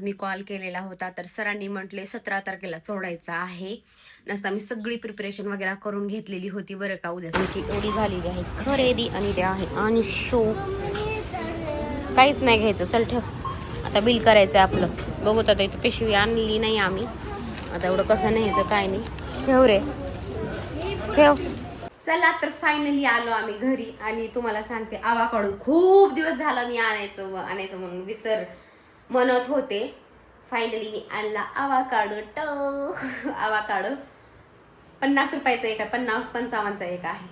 मी call केलेला होता तर सरांनी म्हटले 17 तारखेला सोडायचं आहे. नसता मी सगळी प्रिपरेशन वगैरे करून घेतलेली होती बरं का. उद्या आमची एवढी झालेली आहे खरेदी आणि ते आहे आणि शो काहीच नाही घ्यायचं. चल ठेव, आता बिल करायचं आहे आपलं. बघू आता इथं पिशवी आणली नाही आम्ही. आता एवढं कसं न्यायचं काय नाही. ठेव रे ठेव. चला तर फायनली आलो आम्ही घरी आणि तुम्हाला सांगते आवाकाडू खूप दिवस झाला मी आणायचं म्हणून म्हणत होते. फायनली मी आणला आवाकाडो 50 रुपयाचा एक आहे, 50-55चा एक आहे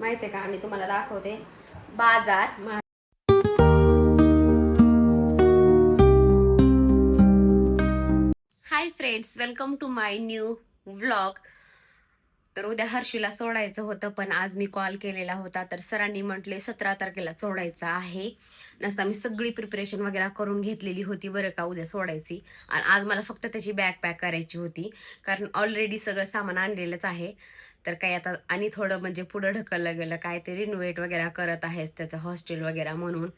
माहिती आहे का. आणि तुम्हाला दाखवते बाजार. Hi friends, welcome to my new vlog. तर उद्या हर्षूला सोडायचं होतं पण आज मी कॉल केलेला होता तर सरांनी म्हटले 17 तारखेला सोडायचं आहे. नसता मी सगळी प्रिपरेशन वगैरे करून घेतलेली होती बरं का उद्या सोडायची. आणि आज मला फक्त त्याची बॅग पॅक करायची होती कारण ऑलरेडी सगळं सामान आणलेलंच आहे. तर काही आता आणि थोडं म्हणजे पुढं ढकललं गेलं, काय ते रिनोव्हेट वगैरे करत आहेस त्याचं हॉस्टेल वगैरे म्हणून.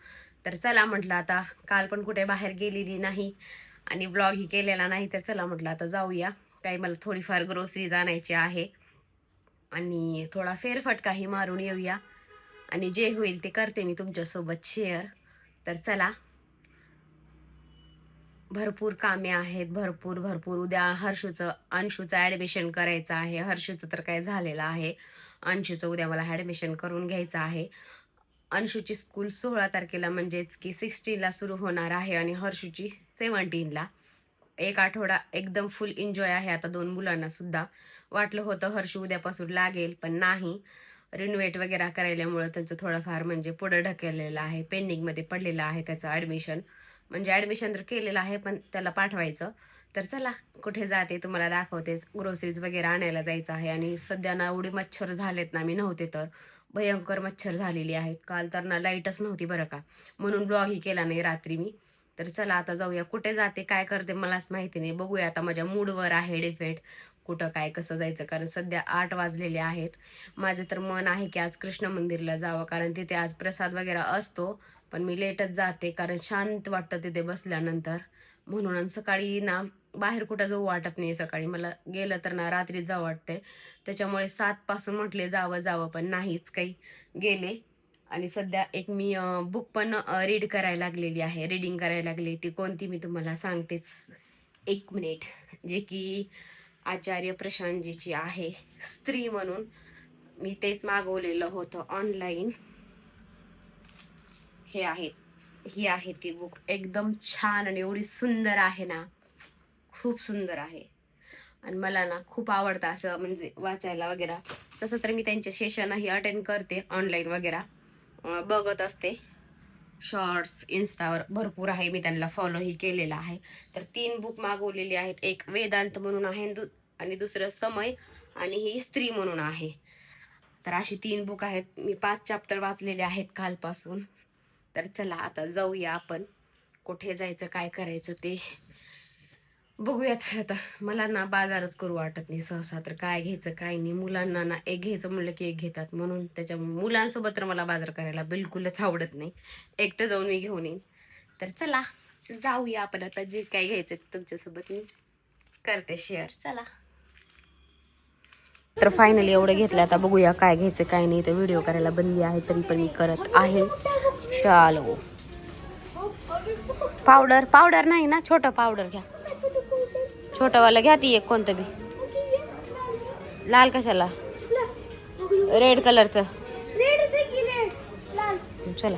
तर चला म्हटलं आता काल पण कुठे बाहेर गेलेली नाही आणि व्लॉगही केलेला नाही तर चला म्हटलं आता जाऊया. काही मला थोडीफार ग्रोसरीज आणायची आहे आणि थोडा फेरफटकाही मारून येऊया आणि जे होईल ते करते मी तुमच्यासोबत शेअर. तर चला, भरपूर कामे आहेत, भरपूर. उद्या अंशूचं ॲडमिशन करायचं आहे. हर्षूचं तर काय झालेलं आहे, अंशूचं उद्या मला ॲडमिशन करून घ्यायचं आहे. अंशूची स्कूल 16 तारखेला म्हणजेच की 16ला सुरू होणार आहे आणि हर्षूची 17ला. एक आठवडा एकदम फुल एन्जॉय आहे आता दोन मुलांना सुद्धा. वाटलं होतं हर्षू उद्यापासून लागेल पण नाही, रिनोव्हेट वगैरे करायल्यामुळं त्यांचं थोडंफार म्हणजे पुढं ढकललेलं आहे, पेंडिंगमध्ये पडलेलं आहे त्याचं ॲडमिशन. म्हणजे ॲडमिशन तर केलेलं आहे पण त्याला पाठवायचं. तर चला कुठे जाते तुम्हाला दाखवतेच. ग्रोसरीज वगैरे आणायला जायचं आहे आणि सध्या ना एवढे मच्छर झालेत ना, मी नव्हते तर भयंकर मच्छर झालेली आहेत. काल तर ना लाईटच नव्हती बरं का, म्हणून ब्लॉगही केला नाही रात्री मी. तर चला आता जाऊया. कुठे जाते काय करते मलाच माहिती नाही, बघूया आता माझ्या मूडवर आहे डिपेंड कुठं काय कसं जायचं. कारण सध्या 8 वाजलेले आहेत. माझं तर मन आहे की आज कृष्ण मंदिरला जावं कारण तिथे आज प्रसाद वगैरे असतो. पण मी लेटच जाते कारण शांत वाटतं तिथे बसल्यानंतर म्हणून. आणि सकाळी ना बाहेर कुठं जाऊ वाटत नाही, सकाळी मला गेलं तर ना रात्री जावं वाटते. त्याच्यामुळे 7 पासून म्हटले जावं पण नाहीच काही गेले. आणि सध्या एक मी बुक पण रीडिंग करायला लागली. ती कोणती मी तुम्हाला सांगतेच, 1 मिनिट. जे की आचार्य प्रशांतजीची आहे, स्त्री म्हणून. मी तेच मागवलेलं होतं ऑनलाईन. ही आहे ती बुक. एकदम छान आणि एवढी सुंदर आहे ना, खूप सुंदर आहे. आणि मला ना खूप आवडतं असं म्हणजे वाचायला वगैरे. तसं तर मी त्यांचे सेशनही अटेंड करते ऑनलाईन वगैरे, बघत असते. शॉर्ट्स इन्स्टावर भरपूर आहे, मी त्यांना फॉलोही केलेला आहे. तर 3 बुक मागवलेली आहेत. एक वेदांत म्हणून आहे आणि दुसरं समय आणि ही स्त्री म्हणून आहे. तर अशी 3 बुक आहेत. मी 5 चॅप्टर वाचलेले आहेत कालपासून. तर चला आता जाऊया आपण. कुठे जायचं काय करायचं ते बघूयात. आता मला ना बाजारच करू वाटत नाही सहसा. तर काय घ्यायचं काय नाही, मुलांना ना एक घ्यायचं म्हणलं की एक घेतात म्हणून. त्याच्यामुळे मुलांसोबत तर मला बाजार करायला बिलकुलच आवडत नाही, एकटं जाऊन मी घेऊन येईन. तर चला जाऊया आपण आता. जे काय घ्यायचं तुमच्यासोबत मी करते शेअर. चला तर फायनली एवढं घेतलं. आता बघूया काय घ्यायचं काय नाही. तर व्हिडिओ करायला बंदी आहे तरी पण मी करत आहे. चालो. पावडर नाही ना, छोटं पावडर घ्या, छोटंवालं घ्या. ती एक कोणतं बी. लाल कशाला, रेड कलरचं. चला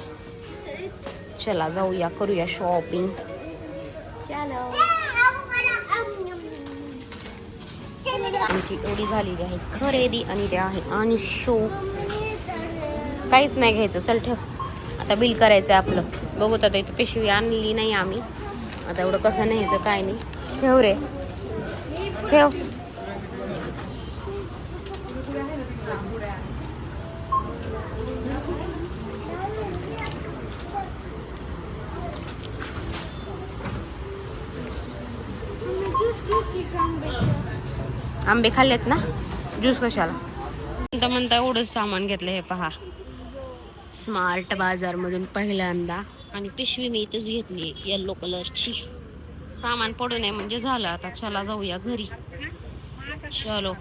चला जाऊया, करूया शॉपिंग. आमची एवढी झालेली आहे खरेदी आणि ते आहे आणि शो काहीच नाही घ्यायचं. चल ठेव, आता बिल करायचं आहे आपलं. बघू आता इथं पिशवी आणली नाही आम्ही. आता एवढं कसं न्यायचं काय नाही. ठेव रे ठेव. आंबे खाल्लेत ना, ज्यूस कशाला म्हणता एवढंच सामान घेतलं. हे पहा, स्मार्ट बाजार मधून पहिल्यांदा. आणि पिशवी मी इथेच घेतली येलो कलरची. सामान पडू नये म्हणजे झालं. आता चला जाऊया घरी. चलो.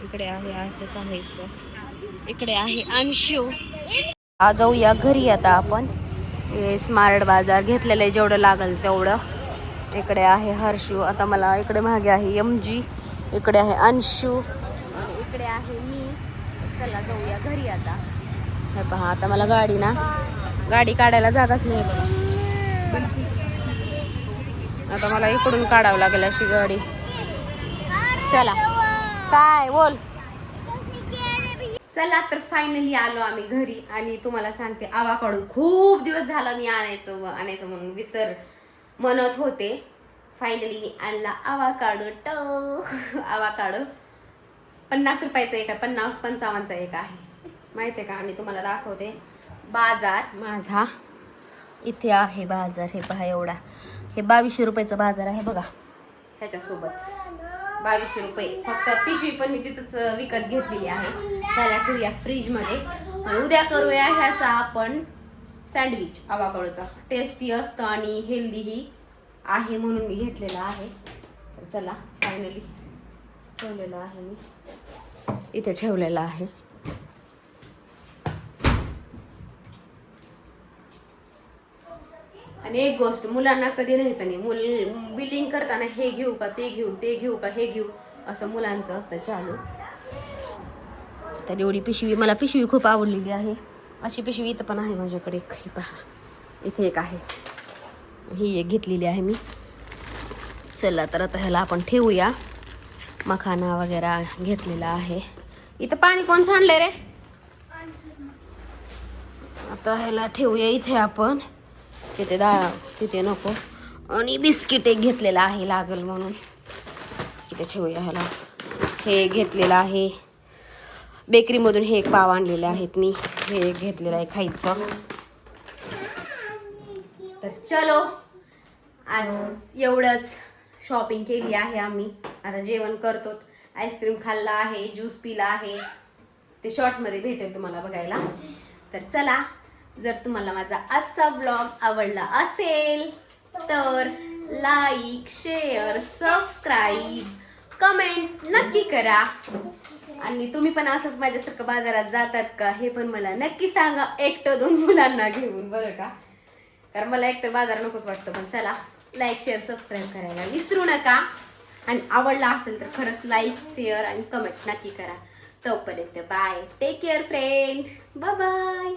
इकडे आहे असं काहीच. इकडे आहे अंशू. जाऊया घरी आता आपण. स्मार्ट बाजार घेतलेलं आहे जेवढं लागल तेवढं. इकडे आहे हर्षू. आता मला इकडे मागे आहे MG. इकडे आहे अंशू आणि इकडे आहे मी. चला जाऊया घरी आता. हे पहा आता मला गाडी काढायला जागाच नाही बघा. आता मला इकडून काढावं लागेल अशी गाडी. चला काय बोल. चला तर फायनली आलो आम्ही घरी आणि तुम्हाला सांगते आवाकडून खूप दिवस झाला मी आणायचं म्हणून म्हणत होते. फायनली मी आणला आवाकाडो 50 रुपयाचा एक आहे, 50-55चा एक आहे माहिती आहे का. आणि तुम्हाला दाखवते बाजार माझा. इथे आहे बाजार. हे पहा एवढा. हे 2200 रुपयाचा बाजार आहे बघा. ह्याच्यासोबत 2200 रुपये फक्त. पिशवी पण मी तिथंच विकत घेतलेली आहे. त्याला ठेवूया फ्रीजमध्ये. उद्या करूया ह्याचा आपण सँडविच. आवाकाडोचा टेस्टी असतं आणि हेल्दीही आहे म्हणून मी घेतलेला आहे. तर चला फायनली ठेवलेलं आहे मी इथे ठेवलेलं आहे. आणि एक गोष्ट मुलांना कधी न्यायचं नाही. बिलिंग करताना हे घेऊ का ते घेऊ, ते घेऊ का हे घेऊ, असं मुलांचं असतं चालू. तर एवढी पिशवी, मला पिशवी खूप आवडलेली आहे. अशी पिशवी इथं पण आहे माझ्याकडे. ही पहा इथे एक आहे. ही एक घेतलेली आहे मी. चला तर आता ह्याला आपण ठेवूया. मखाना वगैरे घेतलेला आहे. इथं पाणी कोण सांडले रे. आता ह्याला ठेवूया इथे आपण. तिथे नको. आणि बिस्किट एक घेतलेला आहे लागल म्हणून. इथे ठेवूया ह्याला. हे घेतलेलं आहे बेकरीमधून. हे एक पाव आणलेले आहेत मी. हे एक घेतलेलं आहे खायचं. तर चलो आज एवढंच शॉपिंग केली आहे आम्ही. आता जेवण करतो. आईस्क्रीम खाल्ला आहे, ज्यूस पिला आहे. ते शॉर्ट्समध्ये भेटेल तुम्हाला बघायला. तर चला, जर तुम्हाला माझा आजचा ब्लॉग आवडला असेल तर लाईक, शेअर, सबस्क्राईब, कमेंट नक्की करा. आणि तुम्ही पण असंच माझ्यासारखं बाजारात जातात का हे पण मला नक्की सांगा. 1-2 मुलांना घेऊन बरं का. कारण मला एकतर बाजार नकोच वाटतं. पण चला, लाईक, शेअर, सबस्क्राईब करायला विसरू नका. आणि आवडला असेल तर खरंच लाईक, शेअर आणि कमेंट नक्की करा. तोपर्यंत bye. Take care friend. Bye bye.